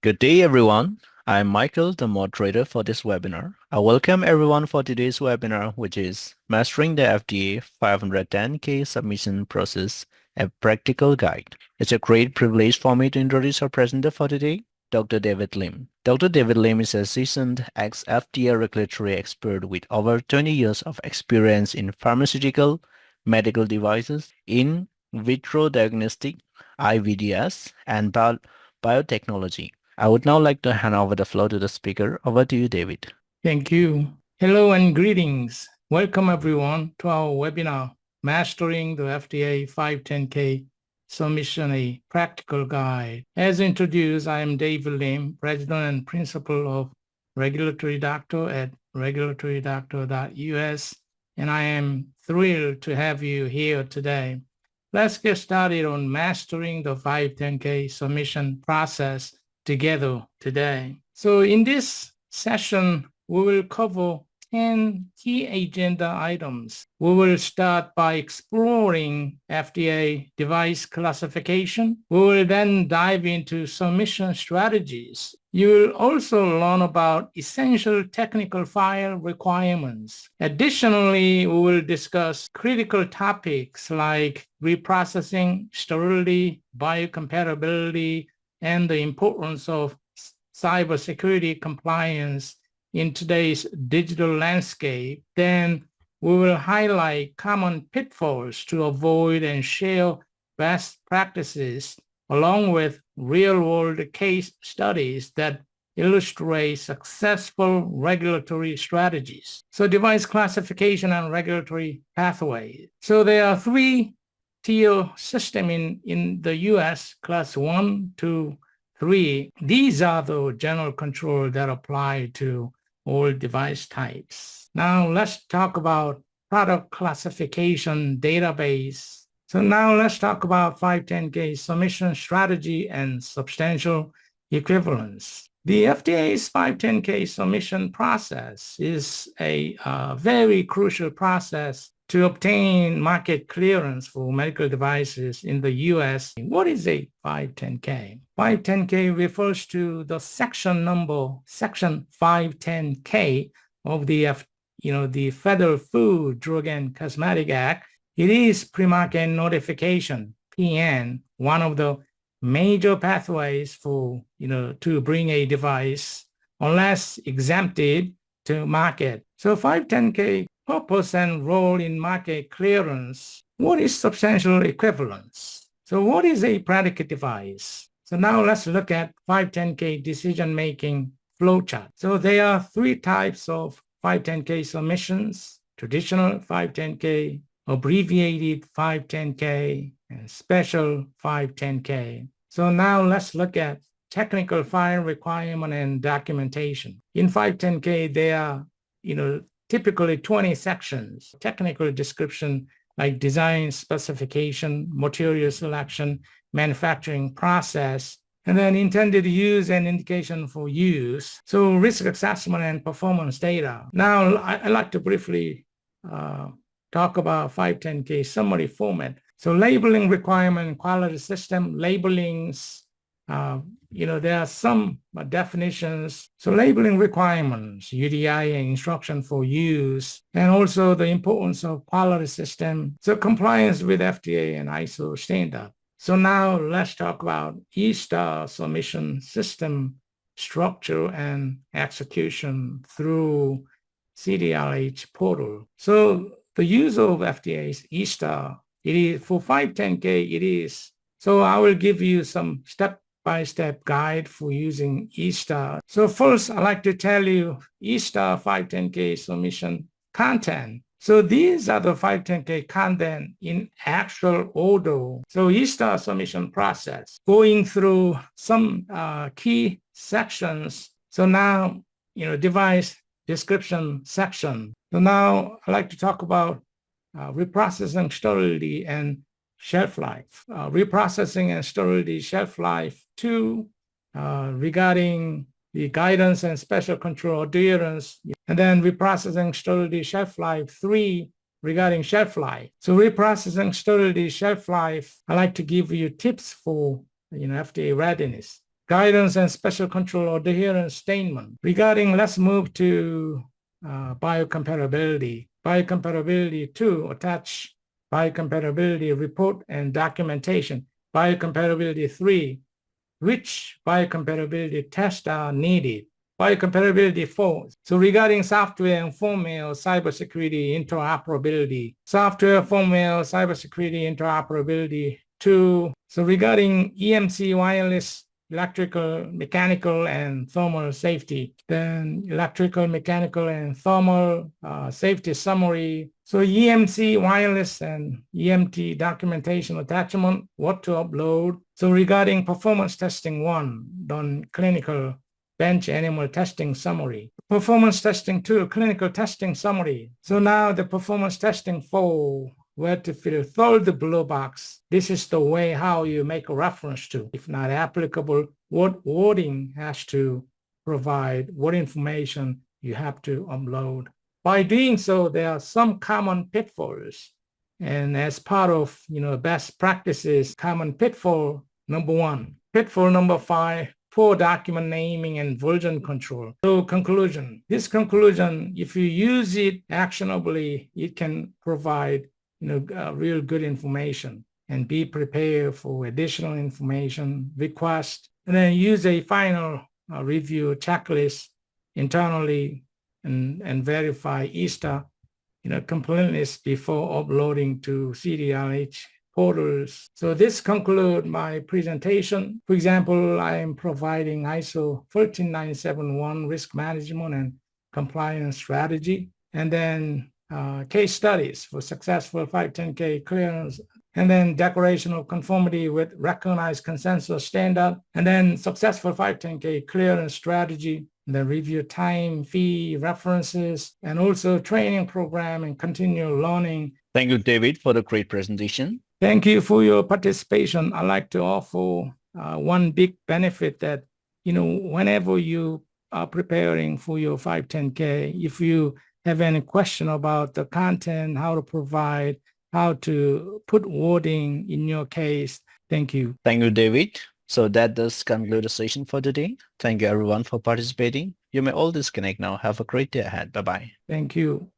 Good day, everyone. I'm Michael, the moderator for this webinar. I welcome everyone for today's webinar, which is Mastering the FDA 510K Submission Process, a Practical Guide. It's a great privilege for me to introduce our presenter for today, Dr. David Lim. Dr. David Lim is a seasoned ex-FDA regulatory expert with over 20 years of experience in pharmaceutical, medical devices, in vitro diagnostic, IVDS, and biotechnology. I would now like to hand over the floor to the speaker. Over to you, David. Thank you. Hello and greetings. Welcome everyone to our webinar, Mastering the FDA 510K Submission, a Practical Guide. As introduced, I am David Lim, President and Principal of Regulatory Doctor at regulatorydoctor.us, and I am thrilled to have you here today. Let's get started on mastering the 510K submission process together today. So in this session, we will cover 10 key agenda items. We will start by exploring FDA device classification. We will then dive into submission strategies. You will also learn about essential technical file requirements. Additionally, we will discuss critical topics like reprocessing, sterility, biocompatibility, and the importance of cybersecurity compliance in today's digital landscape. Then we will highlight common pitfalls to avoid and share best practices, along with real-world case studies that illustrate successful regulatory strategies. So device classification and regulatory pathways. So there are three-tier system in the US, class 1, 2, 3. These are the general control that apply to all device types. Now let's talk about product classification database. So now let's talk about 510K submission strategy and substantial equivalence. The FDA's 510K submission process is a very crucial process to obtain market clearance for medical devices in the US. What is a 510K? 510K refers to the section number, section 510K of the Federal Food, Drug, and Cosmetic Act. It is pre-market notification, PN, one of the major pathways for, to bring a device unless exempted to market. So 510K purpose and role in market clearance. What is substantial equivalence? So what is a predicate device? So now let's look at 510K decision-making flowchart. So there are three types of 510K submissions: traditional 510K, abbreviated 510K, and special 510K. So now let's look at technical file requirement and documentation. In 510K, there are, typically 20 sections: technical description like design specification, material selection, manufacturing process, and then intended use and indication for use. So risk assessment and performance data. Now I'd like to briefly talk about 510K summary format. So labeling requirement, quality system, labelings, there are some definitions. So labeling requirements, UDI and instruction for use, and also the importance of quality system. So compliance with FDA and ISO standard. So now let's talk about E-Star submission system structure and execution through CDRH portal. So the use of FDA's E-Star, it is for 510K, it is. So I will give you some step-by-step guide for using E-Star. So first, I'd like to tell you E-Star 510K submission content. So these are the 510K content in actual order. So E-Star submission process, going through some key sections. So now, device description section. So now I'd like to talk about reprocessing sterility and shelf life. Reprocessing and sterility shelf life 2, regarding the guidance and special control adherence, and then reprocessing sterility shelf life 3 regarding shelf life. So reprocessing sterility shelf life, I like to give you tips for FDA readiness. guidance and special control adherence statement. Regarding, let's move to biocompatibility. Biocompatibility 2, attach biocompatibility report and documentation. Biocompatibility 3, which biocompatibility tests are needed. Biocompatibility 4. So regarding software and firmware cybersecurity interoperability. Software, firmware, cybersecurity interoperability 2. So regarding EMC wireless, electrical, mechanical, and thermal safety. Then electrical, mechanical, and thermal safety summary. So EMC wireless and EMT documentation attachment, what to upload. So regarding performance testing 1, done clinical bench animal testing summary. Performance testing 2, clinical testing summary. So now the performance testing 4, where to fill the blue box. This is the way how you make a reference to. If not applicable, what wording has to provide, what information you have to upload. By doing so, there are some common pitfalls. And as part of best practices, common pitfall number 1. Pitfall number 5, poor document naming and version control. So conclusion. This conclusion, if you use it actionably, it can provide real good information, and be prepared for additional information request, and then use a final review checklist internally and verify ISTA completeness before uploading to CDRH portals. So this concludes my presentation. For example, I am providing ISO 13971 risk management and compliance strategy, and then case studies for successful 510K clearance, and then declaration of conformity with recognized consensus standard, and then successful 510K clearance strategy, and then review time, fee, references, and also training program and continual learning. Thank you, David, for the great presentation. Thank you for your participation. I'd like to offer one big benefit that, whenever you are preparing for your 510K, if you have any question about the content, how to provide, how to put wording in your case. Thank you. Thank you, David. So that does conclude the session for today. Thank you everyone for participating. You may all disconnect now. Have a great day ahead. Bye-bye. Thank you.